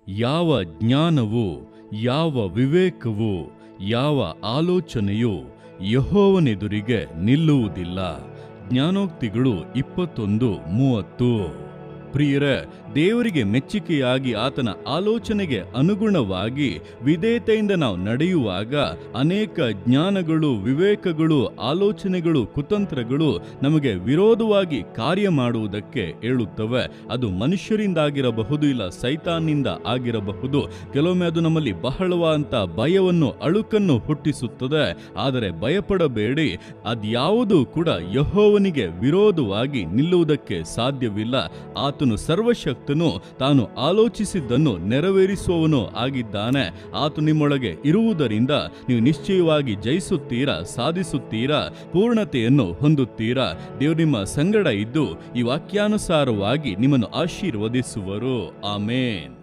ಯಾವ ಜ್ಞಾನವೂ, ಯಾವ ವಿವೇಕವೂ, ಯಾವ ಆಲೋಚನೆಯೂ ಯೆಹೋವನೆದುರಿಗೆ ನಿಲ್ಲುವುದಿಲ್ಲ. ಜ್ಞಾನೋಕ್ತಿಗಳು 21:30. ಪ್ರಿಯರೇ, ದೇವರಿಗೆ ಮೆಚ್ಚಿಕೆಯಾಗಿ ಆತನ ಆಲೋಚನೆಗೆ ಅನುಗುಣವಾಗಿ ವಿಧೇಯತೆಯಿಂದ ನಾವು ನಡೆಯುವಾಗ ಅನೇಕ ಜ್ಞಾನಗಳು, ವಿವೇಕಗಳು, ಆಲೋಚನೆಗಳು, ಕುತಂತ್ರಗಳು ನಮಗೆ ವಿರೋಧವಾಗಿ ಕಾರ್ಯ ಮಾಡುವುದಕ್ಕೆ ಹೇಳುತ್ತವೆ. ಅದು ಮನುಷ್ಯರಿಂದಾಗಿರಬಹುದು, ಇಲ್ಲ ಸೈತಾನ್ನಿಂದ ಆಗಿರಬಹುದು. ಕೆಲವೊಮ್ಮೆ ಅದು ನಮ್ಮಲ್ಲಿ ಬಹಳವಾದಂಥ ಭಯವನ್ನು, ಅಳುಕನ್ನು ಹುಟ್ಟಿಸುತ್ತದೆ. ಆದರೆ ಭಯಪಡಬೇಡಿ, ಅದ್ಯಾವುದೂ ಕೂಡ ಯೆಹೋವನಿಗೆ ವಿರೋಧವಾಗಿ ನಿಲ್ಲುವುದಕ್ಕೆ ಸಾಧ್ಯವಿಲ್ಲ. ಆತನು ಸರ್ವಶಕ್ತನು, ತಾನು ಆಲೋಚಿಸಿದ್ದನ್ನು ನೆರವೇರಿಸುವವನು ಆಗಿದ್ದಾನೆ. ಆತನು ನಿಮ್ಮೊಳಗೆ ಇರುವುದರಿಂದ ನೀವು ನಿಶ್ಚಯವಾಗಿ ಜಯಿಸುತ್ತೀರಾ, ಸಾಧಿಸುತ್ತೀರಾ, ಪೂರ್ಣತೆಯನ್ನು ಹೊಂದುತ್ತೀರಾ. ದೇವರು ನಿಮ್ಮ ಸಂಗಡ ಇದ್ದು ಈ ವಾಕ್ಯಾನುಸಾರವಾಗಿ ನಿಮ್ಮನ್ನು ಆಶೀರ್ವದಿಸುವರು. ಆಮೇನ್.